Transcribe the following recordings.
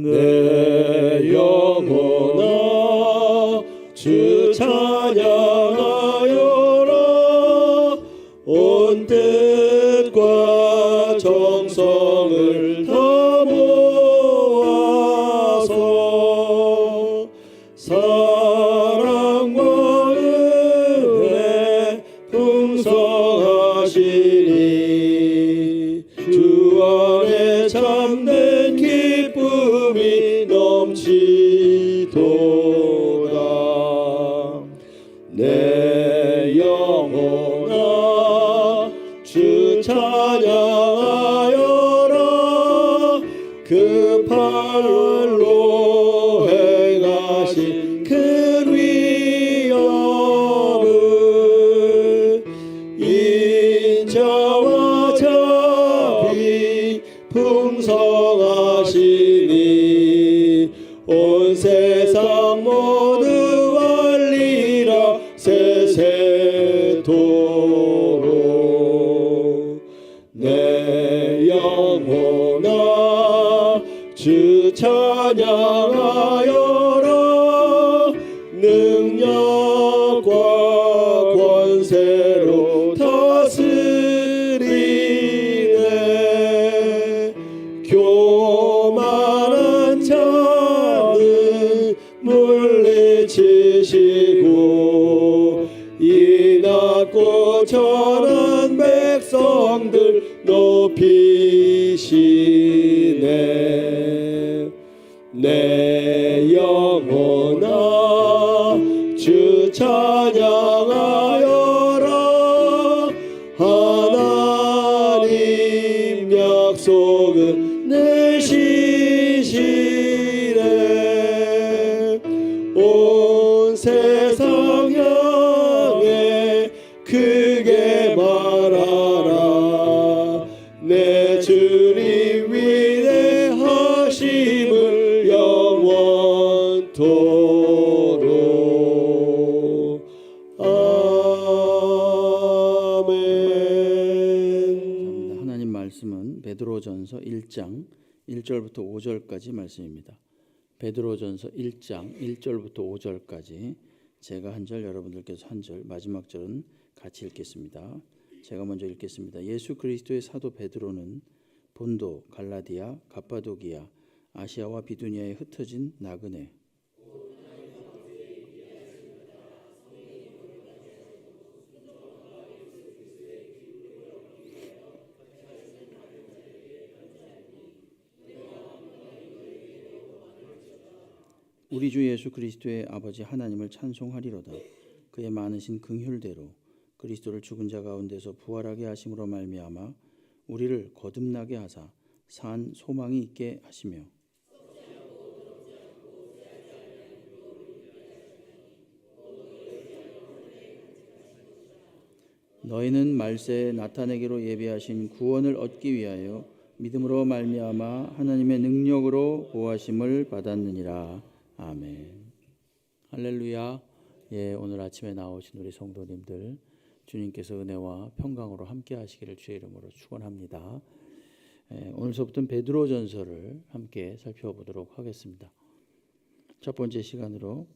내 영혼아 주 찬양하여라. 온 뜻과 정성을 다 모아서 사랑과 은혜 풍성하시니 주 안에 참된 기쁨이 넘치도다. 내 영혼아 주 찬양하여라. 그 팔로 행하신 그 위엄을 인자와 자비 풍성하시니 온 세상 모두 알리라 세세토록. 내 영혼아 주 찬양하여라. 능력과 권세로 다스리네. 교만한 자는 물리치시고 이 낮고 천한 백성들 높이시네. 내 영혼아 주 찬양하여라. 하나님 약속은 늘 시시네. 온 세상 향해 크게 말하라. 내 주님 위대하심을 영원토록. 아멘. 하나님 말씀은 베드로전서 1장 1절부터 5절까지 말씀입니다. 베드로전서 1장 1절부터 5절까지 제가 한 절, 여러분들께서 한 절, 마지막 절은 같이 읽겠습니다. 제가 먼저 읽겠습니다. 예수 그리스도의 사도 베드로는 본도, 갈라디아, 갑바도기아, 아시아와 비두니아에 흩어진 나그네 우리 주 예수 그리스도의 아버지 하나님을 찬송하리로다. 그의 많으신 긍휼대로 그리스도를 죽은 자 가운데서 부활하게 하심으로 말미암아 우리를 거듭나게 하사 산 소망이 있게 하시며 너희는 말세에 나타내기로 예비하신 구원을 얻기 위하여 믿음으로 말미암아 하나님의 능력으로 보호하심을 받았느니라. 아멘. 할렐루야. 예, 오늘 아침에 나오신 우리 성도님들 주님께서 은혜와 평강으로 함께 하시기를 주의 이름으로 축원합니다. 오늘서부터는 베드로전서를 함께 살펴보도록 하겠습니다. 첫 번째 시간으로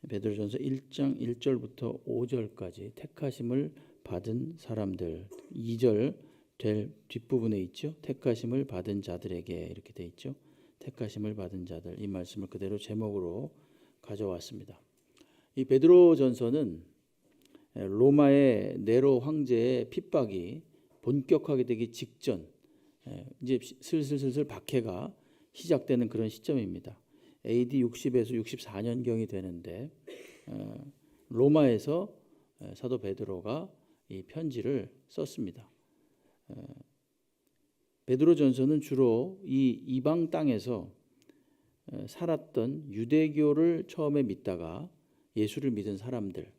베드로전서 1장 1절부터 5절까지 택하심을 받은 사람들, 2절 될 뒷부분에 있죠. 택하심을 받은 자들에게 이렇게 돼 있죠. 택하심을 받은 자들, 이 말씀을 그대로 제목으로 가져왔습니다. 이 베드로전서는 로마의 네로 황제의 핍박이 본격화하게 되기 직전, 이제 슬슬 박해가 시작되는 그런 시점입니다. AD 60에서 64년경이 되는데 로마에서 사도 베드로가 이 편지를 썼습니다. 베드로전서는 주로 이 이방 땅에서 살았던 유대교를 처음에 믿다가 예수를 믿은 사람들,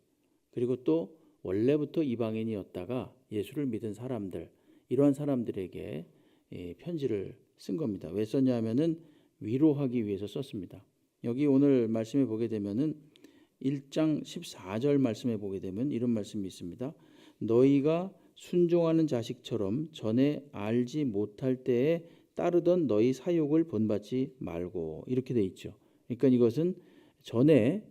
그리고 또 원래부터 이방인이었다가 예수를 믿은 사람들, 이러한 사람들에게 편지를 쓴 겁니다. 왜 썼냐면은 위로하기 위해서 썼습니다. 여기 오늘 말씀에 보게 되면은 1장 14절 말씀에 보게 되면 이런 말씀이 있습니다. 너희가 순종하는 자식처럼 전에 알지 못할 때에 따르던 너희 사욕을 본받지 말고 이렇게 돼 있죠. 그러니까 이것은 전에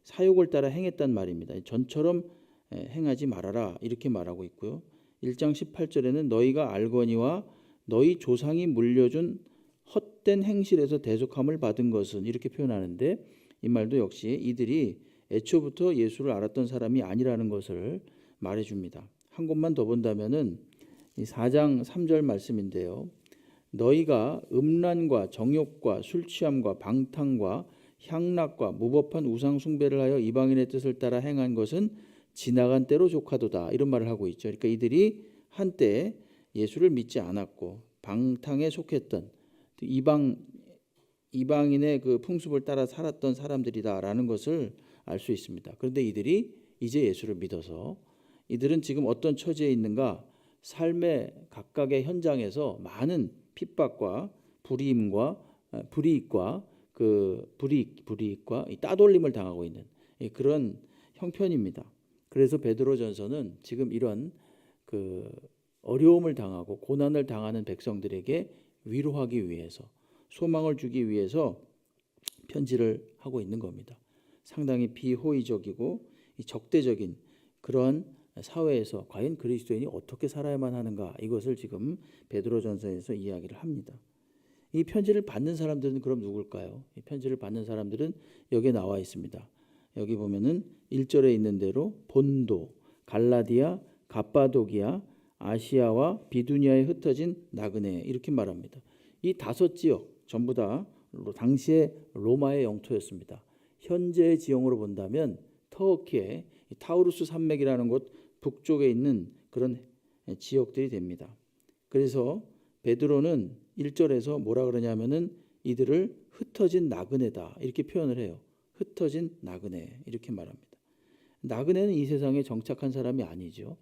사욕을 따라 행했단 말입니다. 전처럼 행하지 말아라 이렇게 말하고 있고요. 1장 18절에는 너희가 알거니와 너희 조상이 물려준 헛된 행실에서 대속함을 받은 것은 이렇게 표현하는데 이 말도 역시 이들이 애초부터 예수를 알았던 사람이 아니라는 것을 말해줍니다. 한 곳만 더 본다면은 이 4장 3절 말씀인데요. 너희가 음란과 정욕과 술 취함과 방탕과 향락과 무법한 우상 숭배를 하여 이방인의 뜻을 따라 행한 것은 지나간 때로 족하도다 이런 말을 하고 있죠. 그러니까 이들이 한때 예수를 믿지 않았고 방탕에 속했던 이방인의 그 풍습을 따라 살았던 사람들이다라는 것을 알 수 있습니다. 그런데 이들이 이제 예수를 믿어서 이들은 지금 어떤 처지에 있는가? 삶의 각각의 현장에서 많은 핍박과 불이익과 불이익과 이 따돌림을 당하고 있는 그런 형편입니다. 그래서 베드로전서는 지금 이런 그 어려움을 당하고 고난을 당하는 백성들에게 위로하기 위해서 소망을 주기 위해서 편지를 하고 있는 겁니다. 상당히 비호의적이고 적대적인 그런 사회에서 과연 그리스도인이 어떻게 살아야만 하는가 이것을 지금 베드로전서에서 이야기를 합니다. 이 편지를 받는 사람들은 그럼 누굴까요? 이 편지를 받는 사람들은 여기에 나와 있습니다. 여기 보면은 1절에 있는 대로 본도, 갈라디아, 갑바도기아, 아시아와 비두니아에 흩어진 나그네 이렇게 말합니다. 이 5지역 전부 다 당시의 로마의 영토였습니다. 현재의 지형으로 본다면 터키의 타우루스 산맥이라는 곳 북쪽에 있는 그런 지역들이 됩니다. 그래서 베드로는 1절에서 뭐라 그러냐면은 이들을 흩어진 나그네다 이렇게 표현을 해요. 흩어진 나그네 이렇게 말합니다. 나그네는 이 세상에 정착한 사람이 아니죠.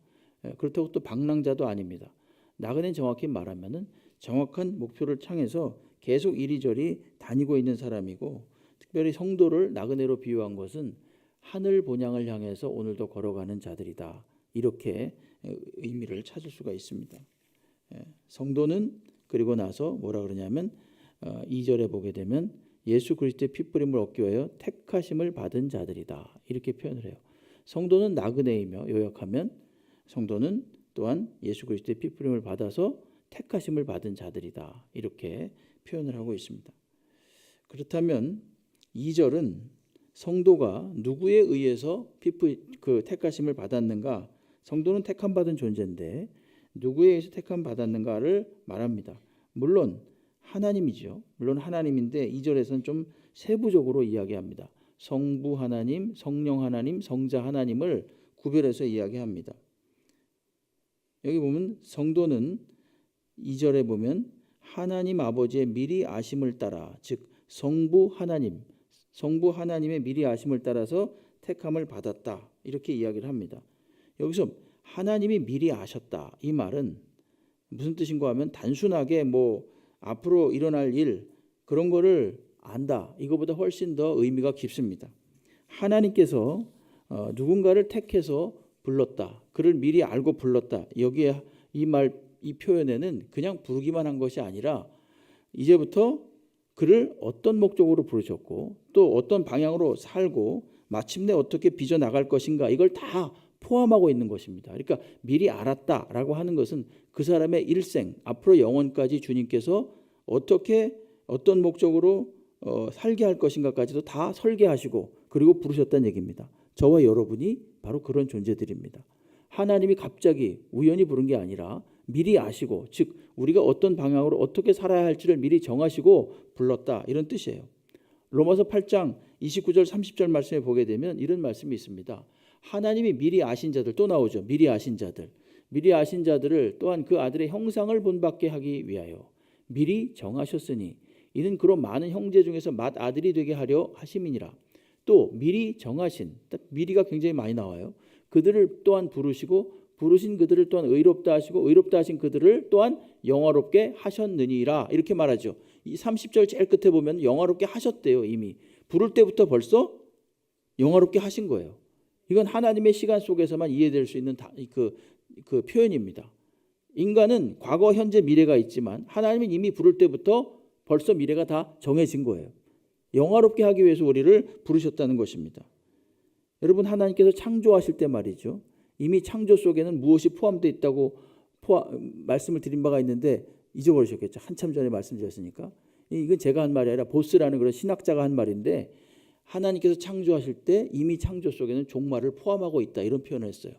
그렇다고 또 방랑자도 아닙니다. 나그네는 정확히 말하면은 정확한 목표를 향해서 계속 이리저리 다니고 있는 사람이고 특별히 성도를 나그네로 비유한 것은 하늘 본향을 향해서 오늘도 걸어가는 자들이다. 이렇게 의미를 찾을 수가 있습니다. 성도는 그리고 나서 뭐라 그러냐면 2절에 보게 되면 예수 그리스도의 피뿌림을 얻기 위하여 택하심을 받은 자들이다. 이렇게 표현을 해요. 성도는 나그네이며 요약하면 성도는 또한 예수 그리스도의 피뿌림을 받아서 택하심을 받은 자들이다. 이렇게 표현을 하고 있습니다. 그렇다면 2절은 성도가 누구에 의해서 택하심을 받았는가? 성도는 택함 받은 존재인데 누구에 의해서 택함 받았는가를 말합니다. 물론 하나님이죠. 물론 하나님인데 2절에서는 좀 세부적으로 이야기합니다. 성부 하나님, 성령 하나님, 성자 하나님을 구별해서 이야기합니다. 여기 보면 성도는 2절에 보면 하나님 아버지의 미리 아심을 따라 즉 성부 하나님의 미리 아심을 따라서 택함을 받았다 이렇게 이야기를 합니다. 여기서 하나님이 미리 아셨다 이 말은 무슨 뜻인가 하면 단순하게 뭐 앞으로 일어날 일 그런 거를 안다 이거보다 훨씬 더 의미가 깊습니다. 하나님께서 누군가를 택해서 불렀다. 그를 미리 알고 불렀다. 여기에 이 표현에는 그냥 부르기만 한 것이 아니라 이제부터 그를 어떤 목적으로 부르셨고 또 어떤 방향으로 살고 마침내 어떻게 빚어나갈 것인가 이걸 다 포함하고 있는 것입니다. 그러니까 미리 알았다라고 하는 것은 그 사람의 일생 앞으로 영원까지 주님께서 어떻게 어떤 목적으로 살게 할 것인가까지도 다 설계하시고 그리고 부르셨다는 얘기입니다. 저와 여러분이 바로 그런 존재들입니다. 하나님이 갑자기 우연히 부른 게 아니라 미리 아시고 즉 우리가 어떤 방향으로 어떻게 살아야 할지를 미리 정하시고 불렀다 이런 뜻이에요. 로마서 8장 29절 30절 말씀에 보게 되면 이런 말씀이 있습니다. 하나님이 미리 아신 자들 또 나오죠. 미리 아신 자들을 또한 그 아들의 형상을 본받게 하기 위하여 미리 정하셨으니 이는 그로 많은 형제 중에서 맏아들이 되게 하려 하심이니라. 또 미리 정하신 미리가 굉장히 많이 나와요. 그들을 또한 부르시고 부르신 그들을 또한 의롭다 하시고 의롭다 하신 그들을 또한 영화롭게 하셨느니라 이렇게 말하죠. 이 30절 제일 끝에 보면 영화롭게 하셨대요. 이미 부를 때부터 벌써 영화롭게 하신 거예요. 이건 하나님의 시간 속에서만 이해될 수 있는 그 표현입니다. 인간은 과거, 현재, 미래가 있지만 하나님은 이미 부를 때부터 벌써 미래가 다 정해진 거예요. 영화롭게 하기 위해서 우리를 부르셨다는 것입니다. 여러분, 하나님께서 창조하실 때 말이죠, 이미 창조 속에는 무엇이 포함되어 있다고 말씀을 드린 바가 있는데 잊어버리셨겠죠. 한참 전에 말씀드렸으니까. 이건 제가 한 말이 아니라 보스라는 그런 신학자가 한 말인데, 하나님께서 창조하실 때 이미 창조 속에는 종말을 포함하고 있다, 이런 표현을 했어요.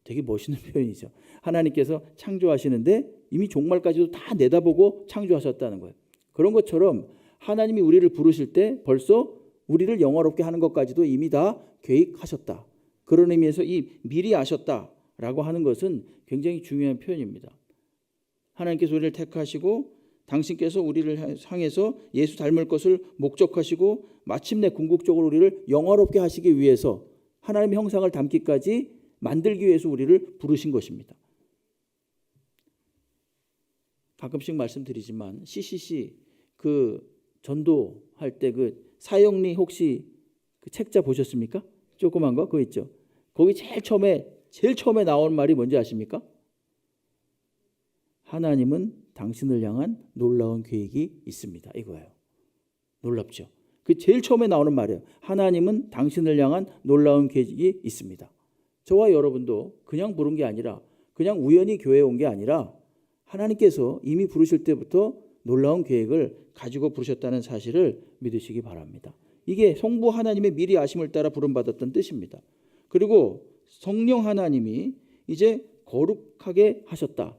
되게 멋있는 표현이죠. 하나님께서 창조하시는데 이미 종말까지도 다 내다보고 창조하셨다는 거예요. 그런 것처럼 하나님이 우리를 부르실 때 벌써 우리를 영화롭게 하는 것까지도 이미 다 계획하셨다. 그런 의미에서 이 미리 아셨다라고 하는 것은 굉장히 중요한 표현입니다. 하나님께서 우리를 택하시고 당신께서 우리를 향해서 예수 닮을 것을 목적하시고 마침내 궁극적으로 우리를 영화롭게 하시기 위해서 하나님의 형상을 담기까지 만들기 위해서 우리를 부르신 것입니다. 가끔씩 말씀드리지만 CCC 그 전도할 때 그 사형리 혹시 그 책자 보셨습니까? 조그만 거 그거 있죠. 거기 제일 처음에 나온 말이 뭔지 아십니까? 하나님은 당신을 향한 놀라운 계획이 있습니다. 이거예요. 놀랍죠? 그 제일 처음에 나오는 말이에요. 하나님은 당신을 향한 놀라운 계획이 있습니다. 저와 여러분도 그냥 부른 게 아니라, 그냥 우연히 교회에 온 게 아니라 하나님께서 이미 부르실 때부터 놀라운 계획을 가지고 부르셨다는 사실을 믿으시기 바랍니다. 이게 성부 하나님의 미리 아심을 따라 부름받았던 뜻입니다. 그리고 성령 하나님이 이제 거룩하게 하셨다.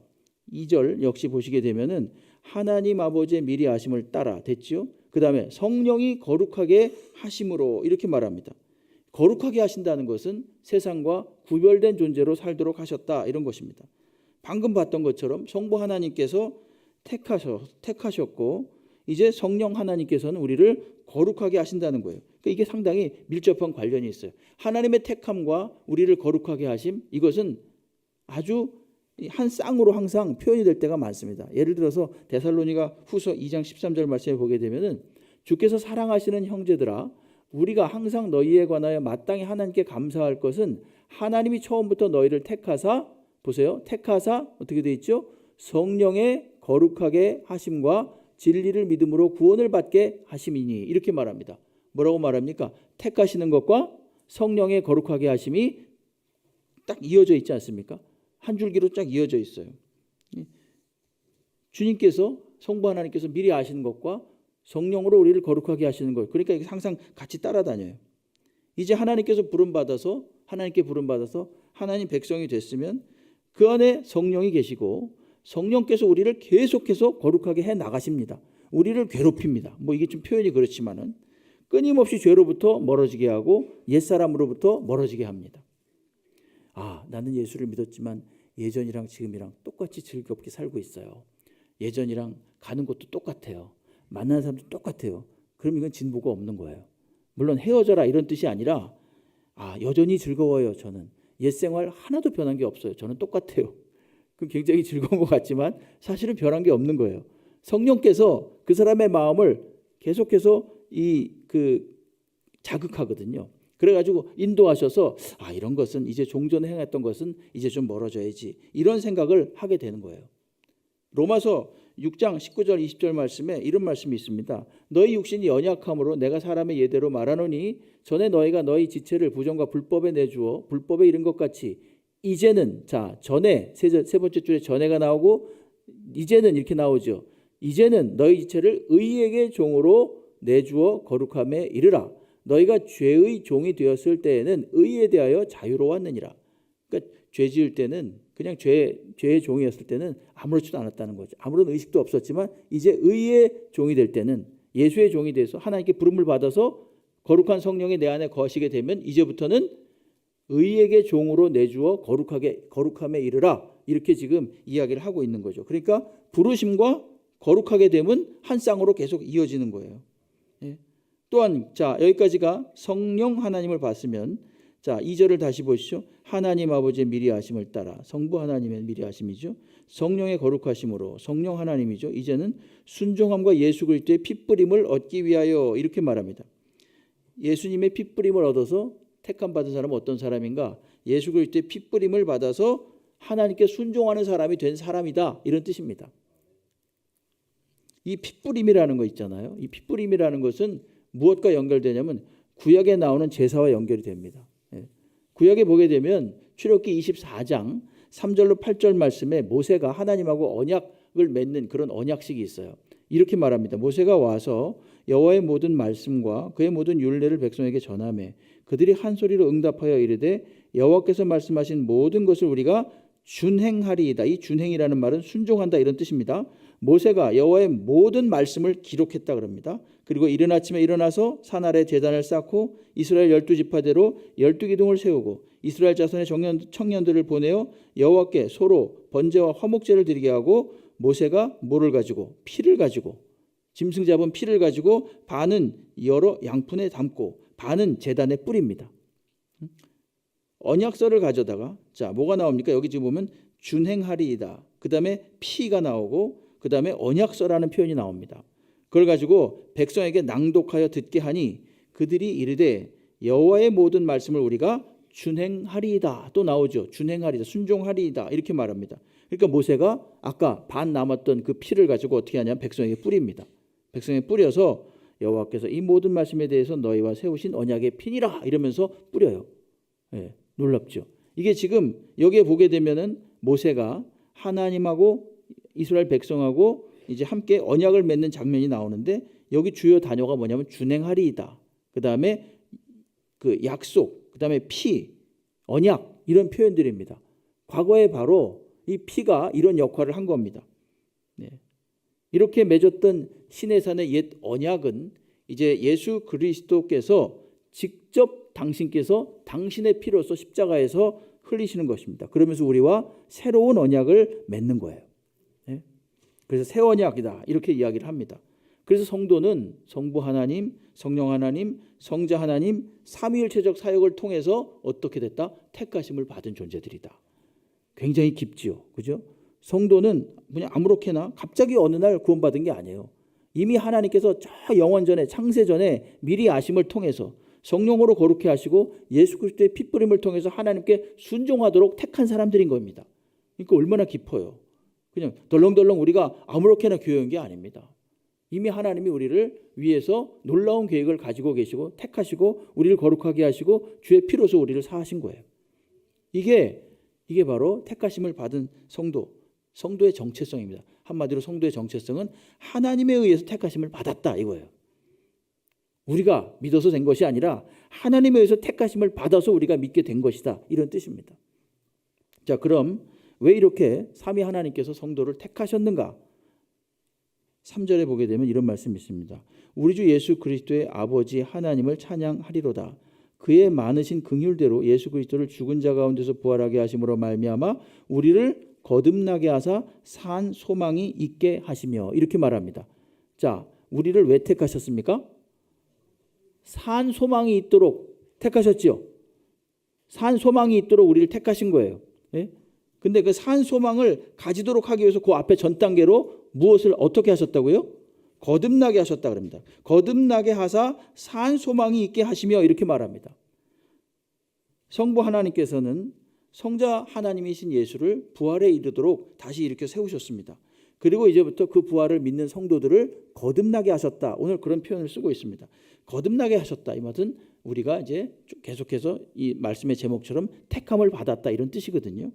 2절 역시 보시게 되면은 하나님 아버지의 미리 아심을 따라 됐지요. 그 다음에 성령이 거룩하게 하심으로 이렇게 말합니다. 거룩하게 하신다는 것은 세상과 구별된 존재로 살도록 하셨다, 이런 것입니다. 방금 봤던 것처럼 성부 하나님께서 택하셨고 이제 성령 하나님께서는 우리를 거룩하게 하신다는 거예요. 그러니까 이게 상당히 밀접한 관련이 있어요. 하나님의 택함과 우리를 거룩하게 하심, 이것은 아주 한 쌍으로 항상 표현이 될 때가 많습니다. 예를 들어서 데살로니가 후서 2장 13절 말씀에 보게 되면은 주께서 사랑하시는 형제들아, 우리가 항상 너희에 관하여 마땅히 하나님께 감사할 것은 하나님이 처음부터 너희를 택하사, 보세요, 택하사 어떻게 되어 있죠? 성령의 거룩하게 하심과 진리를 믿음으로 구원을 받게 하심이니, 이렇게 말합니다. 뭐라고 말합니까? 택하시는 것과 성령의 거룩하게 하심이 딱 이어져 있지 않습니까? 한 줄기로 쫙 이어져 있어요. 주님께서, 성부 하나님께서 미리 아시는 것과 성령으로 우리를 거룩하게 하시는 것, 그러니까 이게 항상 같이 따라다녀요. 이제 하나님께서 부름받아서, 하나님께 부름받아서 하나님 백성이 됐으면 그 안에 성령이 계시고 성령께서 우리를 계속해서 거룩하게 해 나가십니다. 우리를 괴롭힙니다. 뭐 이게 좀 표현이 그렇지만은 끊임없이 죄로부터 멀어지게 하고 옛사람으로부터 멀어지게 합니다. 아, 나는 예수를 믿었지만 예전이랑 지금이랑 똑같이 즐겁게 살고 있어요. 예전이랑 가는 곳도 똑같아요. 만나는 사람도 똑같아요. 그럼 이건 진보가 없는 거예요. 물론 헤어져라 이런 뜻이 아니라, 아, 여전히 즐거워요. 저는 옛 생활 하나도 변한 게 없어요. 저는 똑같아요. 그 굉장히 즐거운 것 같지만 사실은 변한 게 없는 거예요. 성령께서 그 사람의 마음을 계속해서 자극하거든요. 그래가지고 인도하셔서, 아, 이런 것은 이제 종전에 행했던 것은 이제 좀 멀어져야지, 이런 생각을 하게 되는 거예요. 로마서 6장 19절 20절 말씀에 이런 말씀이 있습니다. 너희 육신이 연약함으로 내가 사람의 예대로 말하노니 전에 너희가 너희 지체를 부정과 불법에 내주어 불법에 이른 것 같이 이제는, 자, 전에 세 번째 줄에 전에가 나오고 이제는 이렇게 나오죠. 이제는 너희 지체를 의에게 종으로 내주어 거룩함에 이르라. 너희가 죄의 종이 되었을 때에는 의에 대하여 자유로웠느니라. 그러니까 죄 지을 때는 그냥 죄의 종이었을 때는 아무렇지도 않았다는 거죠. 아무런 의식도 없었지만 이제 의의 종이 될 때는, 예수의 종이 돼서 하나님께 부름을 받아서 거룩한 성령이 내 안에 거하시게 되면 이제부터는 의에게 종으로 내주어 거룩함에 이르라, 이렇게 지금 이야기를 하고 있는 거죠. 그러니까 부르심과 거룩하게 되면 한 쌍으로 계속 이어지는 거예요. 예. 또한, 자, 여기까지가 성령 하나님을 봤으면, 자, 2절을 다시 보시죠. 하나님 아버지의 미리 아심을 따라, 성부 하나님의 미리 아심이죠. 성령의 거룩하심으로, 성령 하나님이죠. 이제는 순종함과 예수 그리스도의 핏뿌림을 얻기 위하여, 이렇게 말합니다. 예수님의 핏뿌림을 얻어서 택함 받은 사람은 어떤 사람인가? 예수 그리스도의 핏뿌림을 받아서 하나님께 순종하는 사람이 된 사람이다, 이런 뜻입니다. 이 핏부림이라는 거 있잖아요. 이 핏부림이라는 것은 무엇과 연결되냐면 구약에 나오는 제사와 연결이 됩니다. 구약에 보게 되면 출애굽기 24장 3절로 8절 말씀에 모세가 하나님하고 언약을 맺는 그런 언약식이 있어요. 이렇게 말합니다. 모세가 와서 여호와의 모든 말씀과 그의 모든 율례를 백성에게 전하매 그들이 한 소리로 응답하여 이르되 여호와께서 말씀하신 모든 것을 우리가 준행하리이다. 이 준행이라는 말은 순종한다, 이런 뜻입니다. 모세가 여호와의 모든 말씀을 기록했다 그럽니다. 그리고 이른 아침에 일어나서 산 아래 제단을 쌓고 이스라엘 12지파대로 12기둥을 세우고 이스라엘 자손의 청년들을 보내어 여호와께 소로 번제와 화목제를 드리게 하고 모세가 뭐를 가지고 피를 가지고 짐승 잡은 피를 가지고 반은 여러 양푼에 담고 반은 제단에 뿌립니다. 언약서를 가져다가 자 뭐가 나옵니까? 여기 지금 보면 준행하리이다. 그 다음에 피가 나오고 그 다음에 언약서라는 표현이 나옵니다. 그걸 가지고 백성에게 낭독하여 듣게 하니 그들이 이르되 여호와의 모든 말씀을 우리가 준행하리이다. 또 나오죠. 준행하리이다. 순종하리이다. 이렇게 말합니다. 그러니까 모세가 아까 반 남았던 그 피를 가지고 어떻게 하냐면 백성에게 뿌립니다. 백성에게 뿌려서 여호와께서 이 모든 말씀에 대해서 너희와 세우신 언약의 피니라 이러면서 뿌려요. 놀랍죠. 이게 지금 여기에 보게 되면은 모세가 하나님하고 이스라엘 백성하고 이제 함께 언약을 맺는 장면이 나오는데 여기 주요 단어가 뭐냐면 준행하리이다. 그 다음에 그 약속, 그 다음에 피, 언약 이런 표현들입니다. 과거에 바로 이 피가 이런 역할을 한 겁니다. 이렇게 맺었던 시내산의 옛 언약은 이제 예수 그리스도께서 직접 당신께서 당신의 피로서 십자가에서 흘리시는 것입니다. 그러면서 우리와 새로운 언약을 맺는 거예요. 그래서 새 언약이다 이렇게 이야기를 합니다. 그래서 성도는 성부 하나님, 성령 하나님, 성자 하나님 삼위일체적 사역을 통해서 어떻게 됐다? 택하심을 받은 존재들이다. 굉장히 깊지요. 그죠? 성도는 그냥 아무렇게나 갑자기 어느 날 구원받은 게 아니에요. 이미 하나님께서 저 영원 전에 창세 전에 미리 아심을 통해서 성령으로 거룩해 하시고 예수 그리스도의 핏부림을 통해서 하나님께 순종하도록 택한 사람들인 겁니다. 그러니까 얼마나 깊어요. 그냥 덜렁덜렁 우리가 아무렇게나 교회한 게 아닙니다. 이미 하나님이 우리를 위해서 놀라운 계획을 가지고 계시고 택하시고 우리를 거룩하게 하시고 주의 피로서 우리를 사하신 거예요. 이게 바로 택하심을 받은 성도의 정체성입니다. 한마디로 성도의 정체성은 하나님에 의해서 택하심을 받았다 이거예요. 우리가 믿어서 된 것이 아니라 하나님에 의해서 택하심을 받아서 우리가 믿게 된 것이다 이런 뜻입니다. 자, 그럼 왜 이렇게 삼위 하나님께서 성도를 택하셨는가? 3절에 보게 되면 이런 말씀이 있습니다. 우리 주 예수 그리스도의 아버지 하나님을 찬양하리로다. 그의 많으신 긍휼대로 예수 그리스도를 죽은 자 가운데서 부활하게 하심으로 말미암아 우리를 거듭나게 하사 산 소망이 있게 하시며 이렇게 말합니다. 자, 우리를 왜 택하셨습니까? 산 소망이 있도록 택하셨죠. 산 소망이 있도록 우리를 택하신 거예요. 근데 그 산 소망을 가지도록 하기 위해서 그 앞에 전 단계로 무엇을 어떻게 하셨다고요? 거듭나게 하셨다 그럽니다. 거듭나게 하사 산 소망이 있게 하시며 이렇게 말합니다. 성부 하나님께서는 성자 하나님이신 예수를 부활에 이르도록 다시 이렇게 세우셨습니다. 그리고 이제부터 그 부활을 믿는 성도들을 거듭나게 하셨다. 오늘 그런 표현을 쓰고 있습니다. 거듭나게 하셨다. 이 말은 우리가 이제 계속해서 이 말씀의 제목처럼 택함을 받았다 이런 뜻이거든요.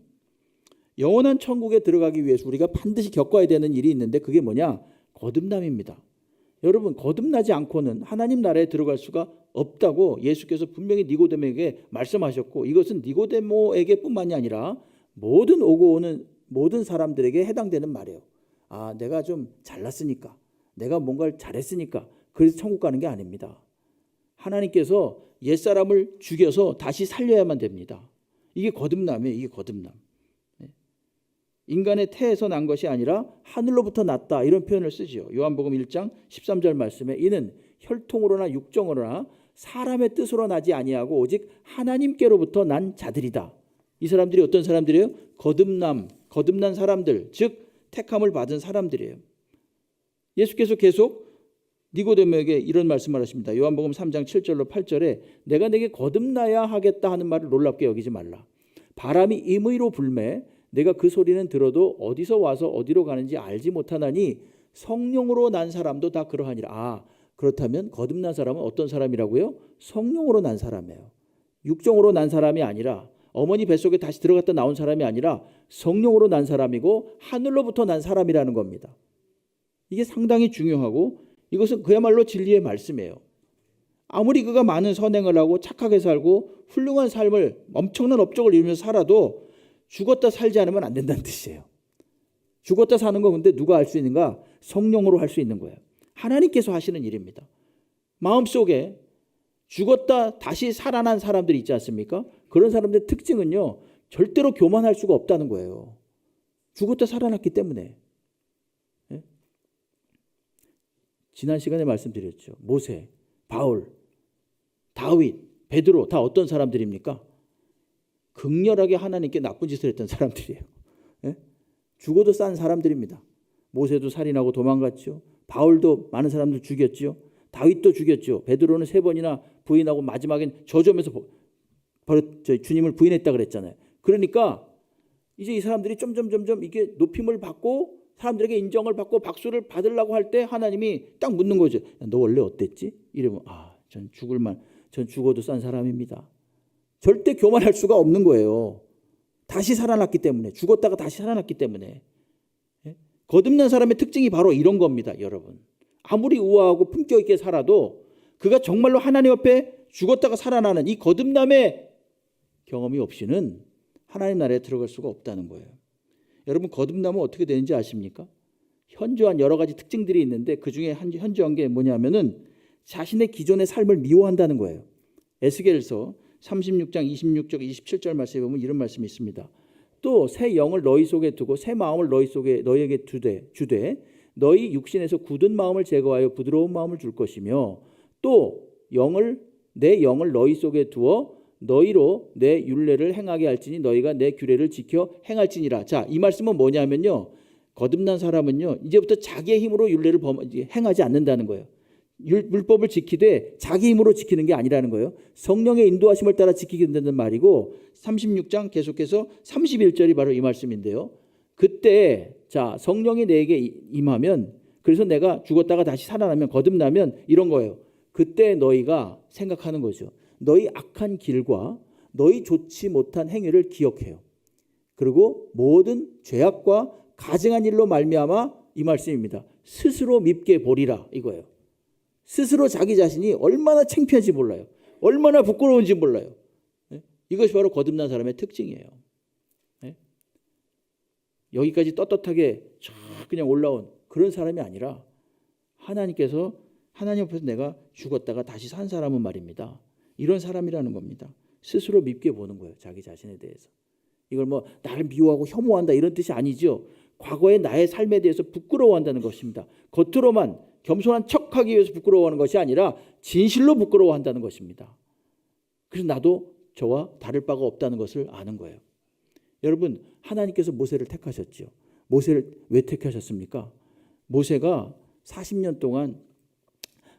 영원한 천국에 들어가기 위해서 우리가 반드시 겪어야 되는 일이 있는데 그게 뭐냐? 거듭남입니다. 여러분 거듭나지 않고는 하나님 나라에 들어갈 수가 없다고 예수께서 분명히 니고데모에게 말씀하셨고 이것은 니고데모에게 뿐만이 아니라 모든 오고 오는 모든 사람들에게 해당되는 말이에요. 아, 내가 좀 잘났으니까 내가 뭔가를 잘했으니까 그래서 천국 가는 게 아닙니다. 하나님께서 옛사람을 죽여서 다시 살려야만 됩니다. 이게 거듭남이에요. 이게 거듭남. 인간의 태에서 난 것이 아니라 하늘로부터 났다 이런 표현을 쓰지요. 요한복음 1장 13절 말씀에 이는 혈통으로나 육정으로나 사람의 뜻으로 나지 아니하고 오직 하나님께로부터 난 자들이다. 이 사람들이 어떤 사람들이에요? 거듭난 사람들, 즉 택함을 받은 사람들이에요. 예수께서 계속 니고데모에게 이런 말씀을 하십니다. 요한복음 3장 7절로 8절에 내가 내게 거듭나야 하겠다 하는 말을 놀랍게 여기지 말라. 바람이 임의로 불매 내가 그 소리는 들어도 어디서 와서 어디로 가는지 알지 못하나니 성령으로 난 사람도 다 그러하니라. 아, 그렇다면 거듭난 사람은 어떤 사람이라고요? 성령으로 난 사람이에요. 육정으로 난 사람이 아니라, 어머니 뱃속에 다시 들어갔다 나온 사람이 아니라 성령으로 난 사람이고 하늘로부터 난 사람이라는 겁니다. 이게 상당히 중요하고 이것은 그야말로 진리의 말씀이에요. 아무리 그가 많은 선행을 하고 착하게 살고 훌륭한 삶을, 엄청난 업적을 이루면서 살아도 죽었다 살지 않으면 안 된다는 뜻이에요. 죽었다 사는 거 근데 누가 할 수 있는가? 성령으로 할 수 있는 거예요. 하나님께서 하시는 일입니다. 마음속에 죽었다 다시 살아난 사람들이 있지 않습니까? 그런 사람들의 특징은요, 절대로 교만할 수가 없다는 거예요. 죽었다 살아났기 때문에. 예? 지난 시간에 말씀드렸죠. 모세, 바울, 다윗, 베드로 다 어떤 사람들입니까? 극렬하게 하나님께 나쁜 짓을 했던 사람들이에요. 예? 죽어도 싼 사람들입니다. 모세도 살인하고 도망갔죠. 바울도 많은 사람들 죽였죠. 다윗도 죽였죠. 베드로는 3번이나 부인하고 마지막엔 저주하면서 주님을 부인했다 그랬잖아요. 그러니까 이제 이 사람들이 점점 이게 높임을 받고 사람들에게 인정을 받고 박수를 받으려고 할 때 하나님이 딱 묻는 거죠. 너 원래 어땠지? 이러면 전 죽어도 싼 사람입니다. 절대 교만할 수가 없는 거예요. 다시 살아났기 때문에, 죽었다가 다시 살아났기 때문에. 거듭난 사람의 특징이 바로 이런 겁니다, 여러분. 아무리 우아하고 품격 있게 살아도 그가 정말로 하나님 앞에 죽었다가 살아나는 이 거듭남의 경험이 없이는 하나님 나라에 들어갈 수가 없다는 거예요. 여러분, 거듭남은 어떻게 되는지 아십니까? 현저한 여러 가지 특징들이 있는데 그중에 현저한 게 뭐냐면은 자신의 기존의 삶을 미워한다는 거예요. 에스겔서 36장 26절 27절 말씀에 보면 이런 말씀이 있습니다. 또 새 영을 너희 속에 두고 새 마음을 너희에게 주되 너희 육신에서 굳은 마음을 제거하여 부드러운 마음을 줄 것이며 또 내 영을 너희 속에 두어 너희로 내 율례를 행하게 할지니 너희가 내 규례를 지켜 행할지니라. 자, 이 말씀은 뭐냐면요, 거듭난 사람은요 이제부터 자기의 힘으로 율례를 행하지 않는다는 거예요. 율법을 지키되 자기 힘으로 지키는 게 아니라는 거예요. 성령의 인도하심을 따라 지키게 된다는 말이고, 36장 계속해서 31절이 바로 이 말씀인데요. 그때 자, 성령이 내게 임하면, 그래서 내가 죽었다가 다시 살아나면, 거듭나면 이런 거예요. 그때 너희가 생각하는 거죠. 너희 악한 길과 너희 좋지 못한 행위를 기억해요. 그리고 모든 죄악과 가증한 일로 말미암아, 이 말씀입니다, 스스로 밉게 보리라, 이거예요. 스스로 자기 자신이 얼마나 창피한지 몰라요. 얼마나 부끄러운지 몰라요. 이것이 바로 거듭난 사람의 특징이에요. 여기까지 떳떳하게 그냥 올라온 그런 사람이 아니라 하나님께서, 하나님 앞에서 내가 죽었다가 다시 산 사람은 말입니다, 이런 사람이라는 겁니다. 스스로 밉게 보는 거예요, 자기 자신에 대해서. 이걸 뭐 나를 미워하고 혐오한다 이런 뜻이 아니죠. 과거의 나의 삶에 대해서 부끄러워한다는 것입니다. 겉으로만 겸손한 척하기 위해서 부끄러워하는 것이 아니라 진실로 부끄러워한다는 것입니다. 그래서 나도 저와 다를 바가 없다는 것을 아는 거예요. 여러분, 하나님께서 모세를 택하셨죠. 모세를 왜 택하셨습니까? 모세가 40년 동안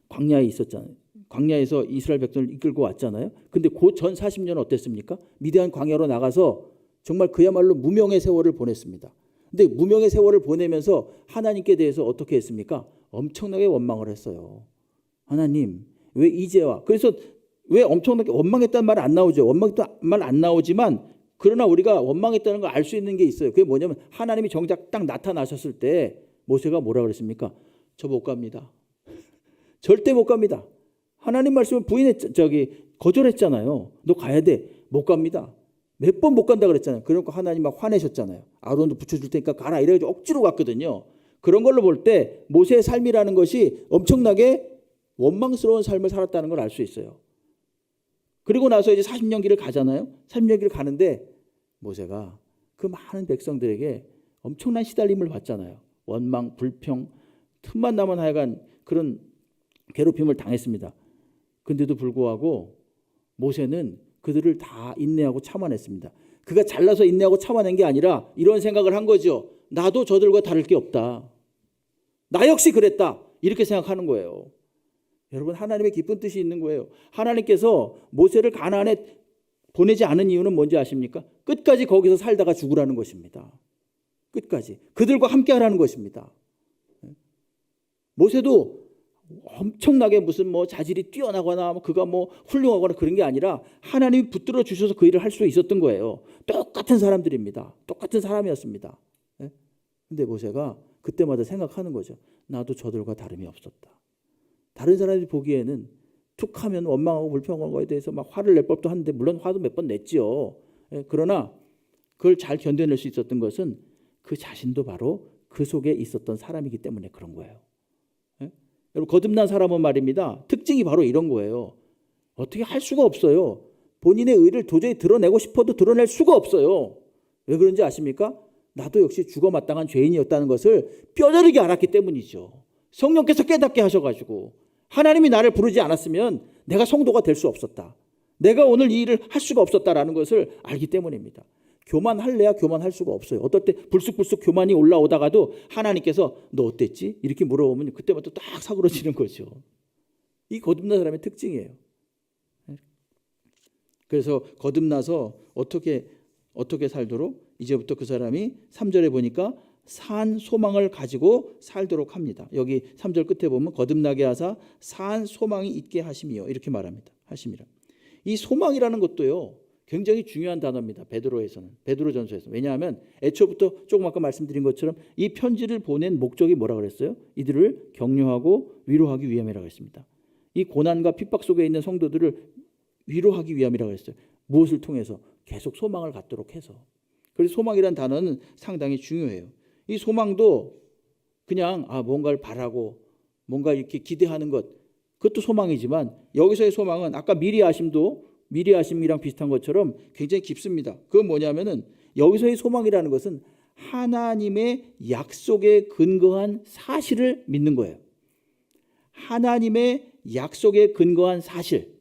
광야에 있었잖아요. 광야에서 이스라엘 백성을 이끌고 왔잖아요. 근데 그 전 40년은 어땠습니까? 미디안 광야로 나가서 정말 그야말로 무명의 세월을 보냈습니다. 근데 무명의 세월을 보내면서 하나님께 대해서 어떻게 했습니까? 엄청나게 원망을 했어요. 하나님, 왜 이제와? 그래서 왜 엄청나게 원망했다는 말은 안 나오죠. 원망했다는 말 안 나오지만, 그러나 우리가 원망했다는 걸 알 수 있는 게 있어요. 그게 뭐냐면 하나님이 정작 딱 나타나셨을 때 모세가 뭐라 그랬습니까? 저 못 갑니다. 절대 못 갑니다. 하나님 말씀을 거절했잖아요. 너 가야 돼. 못 갑니다. 몇 번 못 간다 그랬잖아요. 그러니까 하나님 막 화내셨잖아요. 아론도 붙여줄 테니까 가라 이래가지고 억지로 갔거든요. 그런 걸로 볼 때 모세의 삶이라는 것이 엄청나게 원망스러운 삶을 살았다는 걸 알 수 있어요. 그리고 나서 이제 40년 길을 가잖아요. 40년 길을 가는데 모세가 그 많은 백성들에게 엄청난 시달림을 받잖아요. 원망, 불평, 틈만 나면 하여간 그런 괴롭힘을 당했습니다. 근데도 불구하고 모세는 그들을 다 인내하고 참아냈습니다. 그가 잘나서 인내하고 참아낸 게 아니라 이런 생각을 한 거죠. 나도 저들과 다를 게 없다. 나 역시 그랬다. 이렇게 생각하는 거예요. 여러분, 하나님의 깊은 뜻이 있는 거예요. 하나님께서 모세를 가나안에 보내지 않은 이유는 뭔지 아십니까? 끝까지 거기서 살다가 죽으라는 것입니다. 끝까지 그들과 함께 하라는 것입니다. 모세도 엄청나게 무슨 뭐 자질이 뛰어나거나 그가 뭐 훌륭하거나 그런 게 아니라 하나님이 붙들어 주셔서 그 일을 할 수 있었던 거예요. 똑같은 사람들입니다. 똑같은 사람이었습니다. 근데 모세가 그때마다 생각하는 거죠. 나도 저들과 다름이 없었다. 다른 사람들이 보기에는 툭하면 원망하고 불평하는 거에 대해서 막 화를 낼 법도 한데, 물론 화도 몇 번 냈지요. 그러나 그걸 잘 견뎌낼 수 있었던 것은 그 자신도 바로 그 속에 있었던 사람이기 때문에 그런 거예요. 여러분, 거듭난 사람은 말입니다. 특징이 바로 이런 거예요. 어떻게 할 수가 없어요. 본인의 의를 도저히 드러내고 싶어도 드러낼 수가 없어요. 왜 그런지 아십니까? 나도 역시 죽어 마땅한 죄인이었다는 것을 뼈저리게 알았기 때문이죠. 성령께서 깨닫게 하셔가지고 하나님이 나를 부르지 않았으면 내가 성도가 될 수 없었다. 내가 오늘 이 일을 할 수가 없었다라는 것을 알기 때문입니다. 교만할래야 교만할 수가 없어요. 어떨 때 불쑥불쑥 교만이 올라오다가도 하나님께서 너 어땠지? 이렇게 물어보면 그때부터 딱 사그러지는 거죠. 이 거듭난 사람의 특징이에요. 그래서 거듭나서 어떻게 살도록? 이제부터 그 사람이 3절에 보니까 산 소망을 가지고 살도록 합니다. 여기 3절 끝에 보면 거듭나게 하사 산 소망이 있게 하심이요, 이렇게 말합니다. 하심이라. 이 소망이라는 것도요 굉장히 중요한 단어입니다. 베드로전서에서는. 왜냐하면 애초부터 조금 아까 말씀드린 것처럼 이 편지를 보낸 목적이 뭐라 그랬어요? 이들을 격려하고 위로하기 위함이라고 했습니다. 이 고난과 핍박 속에 있는 성도들을 위로하기 위함이라고 했어요. 무엇을 통해서? 계속 소망을 갖도록 해서. 그래서 소망이라는 단어는 상당히 중요해요. 이 소망도 그냥 뭔가를 바라고 뭔가 이렇게 기대하는 것, 그것도 소망이지만 여기서의 소망은 아까 미리하심이랑 비슷한 것처럼 굉장히 깊습니다. 그건 뭐냐면은 여기서의 소망이라는 것은 하나님의 약속에 근거한 사실을 믿는 거예요. 하나님의 약속에 근거한 사실.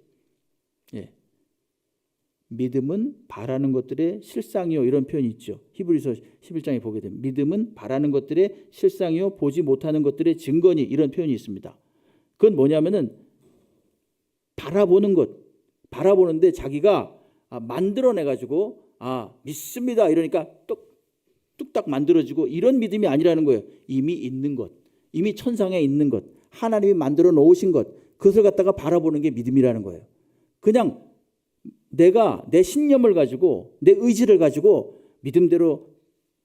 믿음은 바라는 것들의 실상이요, 이런 표현이 있죠. 히브리서 11장에 보게 되면 믿음은 바라는 것들의 실상이요 보지 못하는 것들의 증거니, 이런 표현이 있습니다. 그건 뭐냐면은 바라보는데 자기가 만들어내가지고 믿습니다 이러니까 뚝딱 만들어지고 이런 믿음이 아니라는 거예요. 이미 있는 것, 이미 천상에 있는 것, 하나님이 만들어 놓으신 것, 그것을 갖다가 바라보는 게 믿음이라는 거예요. 그냥 내가 내 신념을 가지고 내 의지를 가지고 믿음대로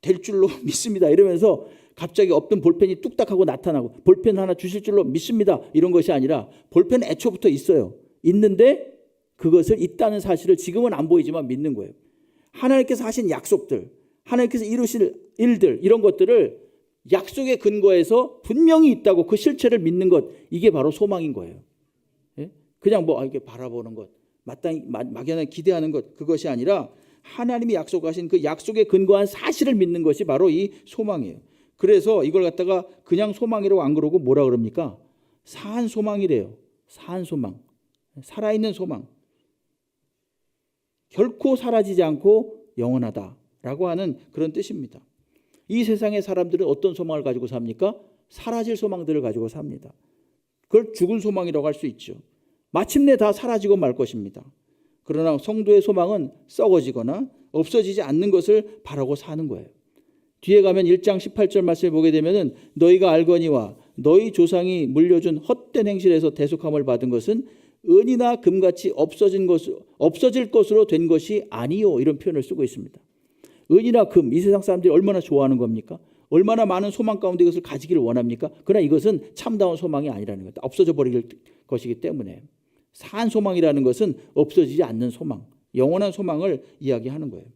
될 줄로 믿습니다 이러면서 갑자기 없던 볼펜이 뚝딱 하고 나타나고 볼펜 하나 주실 줄로 믿습니다 이런 것이 아니라, 볼펜 애초부터 있어요. 있는데 그것을 있다는 사실을 지금은 안 보이지만 믿는 거예요. 하나님께서 하신 약속들, 하나님께서 이루실 일들, 이런 것들을 약속에 근거해서 분명히 있다고 그 실체를 믿는 것, 이게 바로 소망인 거예요. 그냥 이렇게 바라보는 것, 마땅히 막연하게 기대하는 것, 그것이 아니라 하나님이 약속하신 그 약속에 근거한 사실을 믿는 것이 바로 이 소망이에요. 그래서 이걸 갖다가 그냥 소망이라고 안 그러고 뭐라 그럽니까? 산 소망이래요. 산 소망, 살아있는 소망, 결코 사라지지 않고 영원하다라고 하는 그런 뜻입니다. 이 세상의 사람들은 어떤 소망을 가지고 삽니까? 사라질 소망들을 가지고 삽니다. 그걸 죽은 소망이라고 할 수 있죠. 마침내 다 사라지고 말 것입니다. 그러나 성도의 소망은 썩어지거나 없어지지 않는 것을 바라고 사는 거예요. 뒤에 가면 1장 18절 말씀을 보게 되면은 너희가 알거니와 너희 조상이 물려준 헛된 행실에서 대속함을 받은 것은 은이나 금같이 없어질 것으로 된 것이 아니요, 이런 표현을 쓰고 있습니다. 은이나 금, 이 세상 사람들이 얼마나 좋아하는 겁니까? 얼마나 많은 소망 가운데 이것을 가지기를 원합니까? 그러나 이것은 참다운 소망이 아니라는 것, 없어져 버릴 것이기 때문에 산 소망이라는 것은 없어지지 않는 소망, 영원한 소망을 이야기하는 거예요.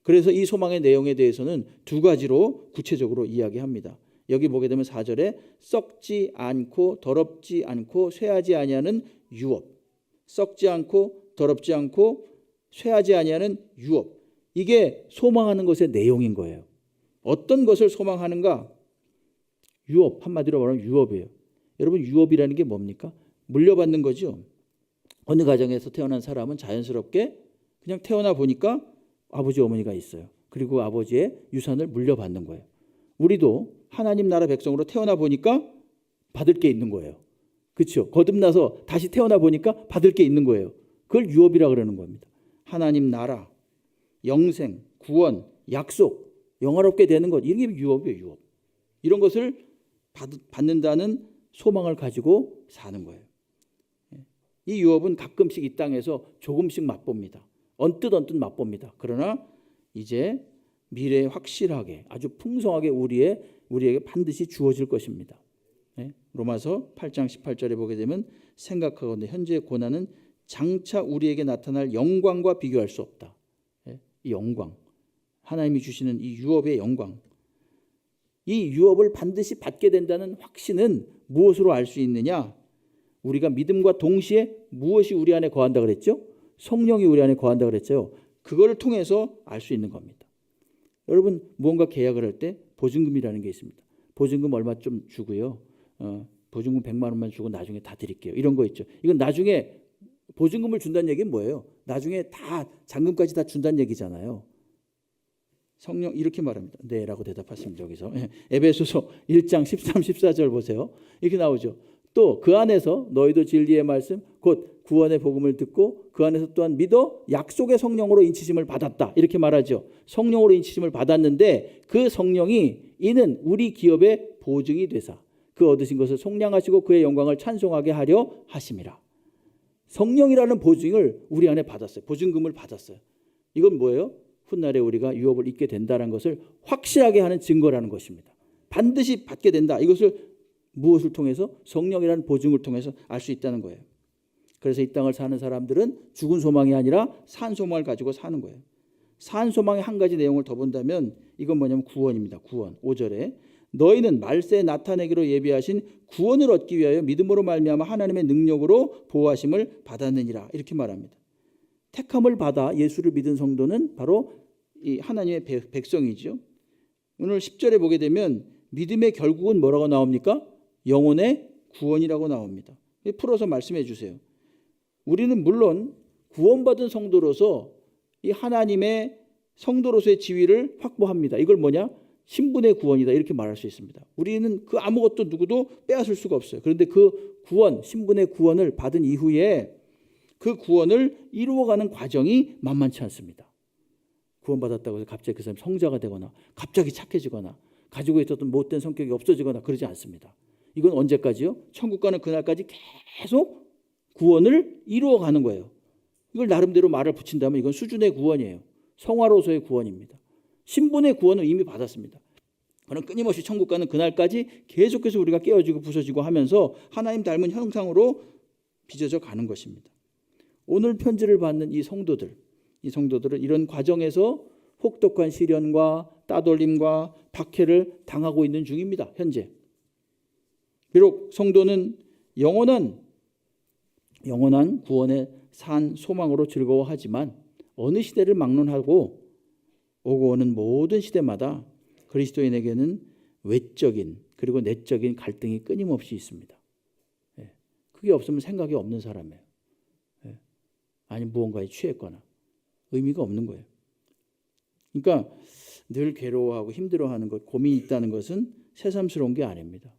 그래서 이 소망의 내용에 대해서는 두 가지로 구체적으로 이야기합니다. 여기 보게 되면 4절에 썩지 않고 더럽지 않고 쇠하지 아니하는 유업, 썩지 않고 더럽지 않고 쇠하지 아니하는 유업, 이게 소망하는 것의 내용인 거예요. 어떤 것을 소망하는가? 유업, 한마디로 말하면 유업이에요. 여러분, 유업이라는 게 뭡니까? 물려받는 거죠. 어느 가정에서 태어난 사람은 자연스럽게 그냥 태어나 보니까 아버지 어머니가 있어요. 그리고 아버지의 유산을 물려받는 거예요. 우리도 하나님 나라 백성으로 태어나 보니까 받을 게 있는 거예요. 그렇죠? 거듭나서 다시 태어나 보니까 받을 게 있는 거예요. 그걸 유업이라 그러는 겁니다. 하나님 나라, 영생, 구원, 약속, 영화롭게 되는 것, 이게 유업이에요. 유업. 이런 것을 받는다는 소망을 가지고 사는 거예요. 이 유업은 가끔씩 이 땅에서 조금씩 맛봅니다. 언뜻 맛봅니다. 그러나 이제 미래에 확실하게 아주 풍성하게 우리에게 반드시 주어질 것입니다. 로마서 8장 18절에 보게 되면 생각하건대 현재의 고난은 장차 우리에게 나타날 영광과 비교할 수 없다. 이 영광, 하나님이 주시는 이 유업의 영광, 이 유업을 반드시 받게 된다는 확신은 무엇으로 알 수 있느냐? 우리가 믿음과 동시에 무엇이 우리 안에 거한다 그랬죠? 성령이 우리 안에 거한다 그랬죠. 그거를 통해서 알 수 있는 겁니다. 여러분 무언가 계약을 할 때 보증금이라는 게 있습니다. 보증금 얼마 좀 주고요. 보증금 100만 원만 주고 나중에 다 드릴게요. 이런 거 있죠. 이건 나중에 보증금을 준다는 얘기는 뭐예요? 나중에 다 잔금까지 다 준다는 얘기잖아요. 성령 이렇게 말합니다. 네 라고 대답하십니다. 여기서 에베소서 1장 13, 14절 보세요. 이렇게 나오죠. 또 그 안에서 너희도 진리의 말씀 곧 구원의 복음을 듣고 그 안에서 또한 믿어 약속의 성령으로 인치심을 받았다. 이렇게 말하죠. 성령으로 인치심을 받았는데 그 성령이 이는 우리 기업의 보증이 되사 그 얻으신 것을 속량하시고 그의 영광을 찬송하게 하려 하심이라. 성령이라는 보증을 우리 안에 받았어요. 보증금을 받았어요. 이건 뭐예요? 훗날에 우리가 유업을 잊게 된다는 것을 확실하게 하는 증거라는 것입니다. 반드시 받게 된다. 이것을 무엇을 통해서? 성령이라는 보증을 통해서 알 수 있다는 거예요. 그래서 이 땅을 사는 사람들은 죽은 소망이 아니라 산 소망을 가지고 사는 거예요. 산 소망의 한 가지 내용을 더 본다면 이건 뭐냐면 구원입니다. 구원. 5절에 너희는 말세에 나타내기로 예비하신 구원을 얻기 위하여 믿음으로 말미암아 하나님의 능력으로 보호하심을 받았느니라. 이렇게 말합니다. 택함을 받아 예수를 믿은 성도는 바로 이 하나님의 백성이죠. 오늘 10절에 보게 되면 믿음의 결국은 뭐라고 나옵니까? 영혼의 구원이라고 나옵니다. 풀어서 말씀해 주세요. 우리는 물론 구원받은 성도로서 이 하나님의 성도로서의 지위를 확보합니다. 이걸 뭐냐? 신분의 구원이다 이렇게 말할 수 있습니다. 우리는 그 아무것도 누구도 빼앗을 수가 없어요. 그런데 그 구원, 신분의 구원을 받은 이후에 그 구원을 이루어가는 과정이 만만치 않습니다. 구원받았다고 해서 갑자기 그 사람이 성자가 되거나 갑자기 착해지거나 가지고 있었던 못된 성격이 없어지거나 그러지 않습니다. 이건 언제까지요? 천국 가는 그날까지 계속 구원을 이루어가는 거예요. 이걸 나름대로 말을 붙인다면 이건 수준의 구원이에요. 성화로서의 구원입니다. 신분의 구원은 이미 받았습니다. 그럼 끊임없이 천국 가는 그날까지 계속해서 우리가 깨어지고 부서지고 하면서 하나님 닮은 형상으로 빚어져 가는 것입니다. 오늘 편지를 받는 이 성도들은 이런 과정에서 혹독한 시련과 따돌림과 박해를 당하고 있는 중입니다. 현재. 비록 성도는 영원한 구원의 산 소망으로 즐거워하지만 어느 시대를 막론하고 오고 오는 모든 시대마다 그리스도인에게는 외적인 그리고 내적인 갈등이 끊임없이 있습니다. 그게 없으면 생각이 없는 사람이에요. 아니 무언가에 취했거나 의미가 없는 거예요. 그러니까 늘 괴로워하고 힘들어하는 것, 고민이 있다는 것은 새삼스러운 게 아닙니다.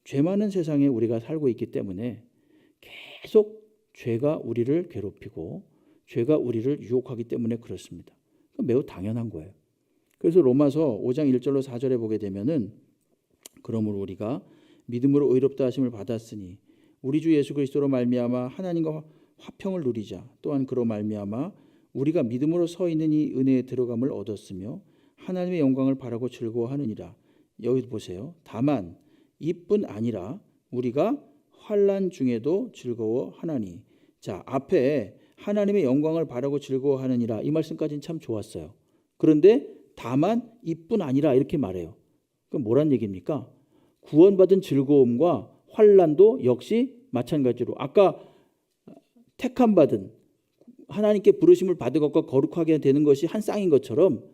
죄 많은 세상에 우리가 살고 있기 때문에 계속 죄가 우리를 괴롭히고 죄가 우리를 유혹하기 때문에 그렇습니다. 매우 당연한 거예요. 그래서 로마서 5장 1절로 4절에 보게 되면은 그러므로 우리가 믿음으로 의롭다 하심을 받았으니 우리 주 예수 그리스도로 말미암아 하나님과 화평을 누리자. 또한 그로 말미암아 우리가 믿음으로 서 있는 이 은혜에 들어감을 얻었으며 하나님의 영광을 바라고 즐거워하느니라. 여기 보세요. 다만 이뿐 아니라 우리가 환난 중에도 즐거워하나니. 자, 앞에 하나님의 영광을 바라고 즐거워하느니라 이 말씀까지는 참 좋았어요. 그런데 다만 이뿐 아니라 이렇게 말해요. 그럼 뭐란 얘기입니까? 구원받은 즐거움과 환난도 역시 마찬가지로 아까 택함 받은 하나님께 부르심을 받은 것과 거룩하게 되는 것이 한 쌍인 것처럼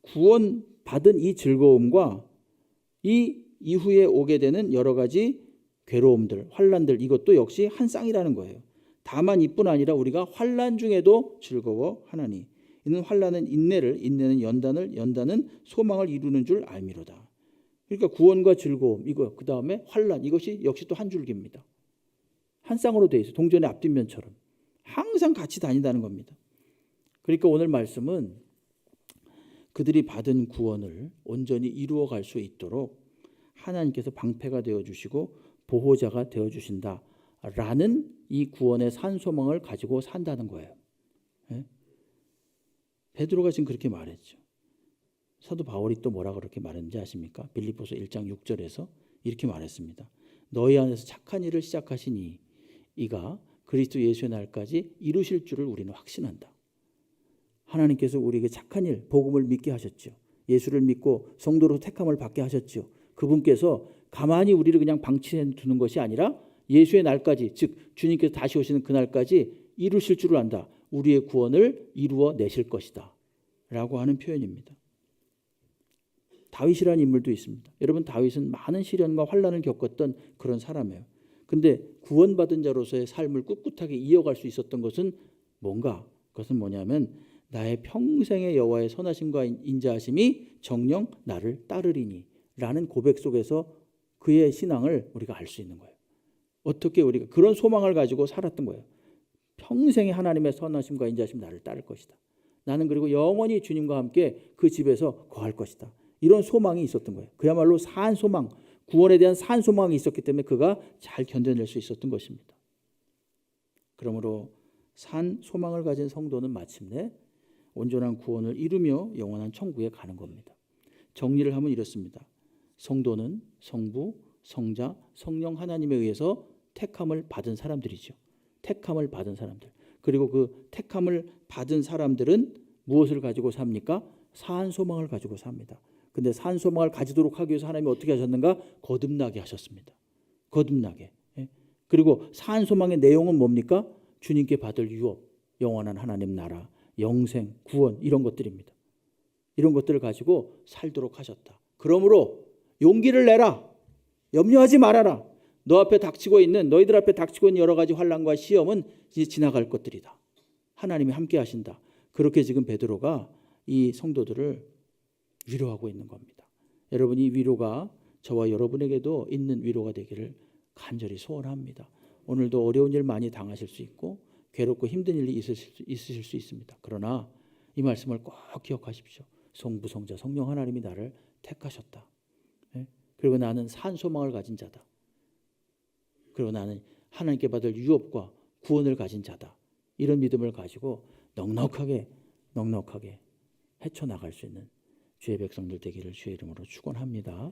구원받은 이 즐거움과 이 이후에 오게 되는 여러 가지 괴로움들, 환난들 이것도 역시 한 쌍이라는 거예요. 다만 이뿐 아니라 우리가 환난 중에도 즐거워하나니 이는 환난은 인내를, 인내는 연단을, 연단은 소망을 이루는 줄 알미로다. 그러니까 구원과 즐거움 이거 그 다음에 환난 이것이 역시 또 한 줄기입니다. 한 쌍으로 돼 있어요. 동전의 앞뒷면처럼 항상 같이 다닌다는 겁니다. 그러니까 오늘 말씀은 그들이 받은 구원을 온전히 이루어갈 수 있도록 하나님께서 방패가 되어주시고 보호자가 되어주신다라는 이 구원의 산소망을 가지고 산다는 거예요. 예? 베드로가 지금 그렇게 말했죠. 사도 바울이 또 뭐라 그렇게 말했는지 아십니까? 빌립보서 1장 6절에서 이렇게 말했습니다. 너희 안에서 착한 일을 시작하신 이가 그리스도 예수의 날까지 이루실 줄을 우리는 확신한다. 하나님께서 우리에게 착한 일, 복음을 믿게 하셨죠. 예수를 믿고 성도로 택함을 받게 하셨죠. 그분께서 가만히 우리를 그냥 방치해 두는 것이 아니라 예수의 날까지, 즉 주님께서 다시 오시는 그날까지 이루실 줄을 안다. 우리의 구원을 이루어 내실 것이다 라고 하는 표현입니다. 다윗이라는 인물도 있습니다. 여러분, 다윗은 많은 시련과 환난을 겪었던 그런 사람이에요. 근데 구원받은 자로서의 삶을 꿋꿋하게 이어갈 수 있었던 것은 뭔가? 그것은 뭐냐면 나의 평생의 여호와의 선하심과 인자하심이 정녕 나를 따르리니 라는 고백 속에서 그의 신앙을 우리가 알 수 있는 거예요. 어떻게 우리가 그런 소망을 가지고 살았던 거예요. 평생의 하나님의 선하심과 인자하심이 나를 따를 것이다. 나는 그리고 영원히 주님과 함께 그 집에서 거할 것이다. 이런 소망이 있었던 거예요. 그야말로 산 소망, 구원에 대한 산 소망이 있었기 때문에 그가 잘 견뎌낼 수 있었던 것입니다. 그러므로 산 소망을 가진 성도는 마침내 온전한 구원을 이루며 영원한 천국에 가는 겁니다. 정리를 하면 이렇습니다. 성도는 성부, 성자, 성령 하나님에 의해서 택함을 받은 사람들이죠. 택함을 받은 사람들. 그리고 그 택함을 받은 사람들은 무엇을 가지고 삽니까? 산 소망을 가지고 삽니다. 근데 산 소망을 가지도록 하기 위해서 하나님이 어떻게 하셨는가? 거듭나게 하셨습니다. 거듭나게. 그리고 산 소망의 내용은 뭡니까? 주님께 받을 유업, 영원한 하나님 나라, 영생, 구원 이런 것들입니다. 이런 것들을 가지고 살도록 하셨다. 그러므로 용기를 내라. 염려하지 말아라. 너희들 앞에 닥치고 있는 여러 가지 환난과 시험은 이제 지나갈 것들이다. 하나님이 함께 하신다. 그렇게 지금 베드로가 이 성도들을 위로하고 있는 겁니다. 여러분, 이 위로가 저와 여러분에게도 있는 위로가 되기를 간절히 소원합니다. 오늘도 어려운 일 많이 당하실 수 있고 괴롭고 힘든 일이 있으실 수 있습니다. 그러나 이 말씀을 꼭 기억하십시오. 성부, 성자, 성령 하나님이 나를 택하셨다. 그리고 나는 산 소망을 가진 자다. 그리고 나는 하나님께 받을 유업과 구원을 가진 자다. 이런 믿음을 가지고 넉넉하게 헤쳐나갈 수 있는 주의 백성들 되기를 주의 이름으로 축원합니다.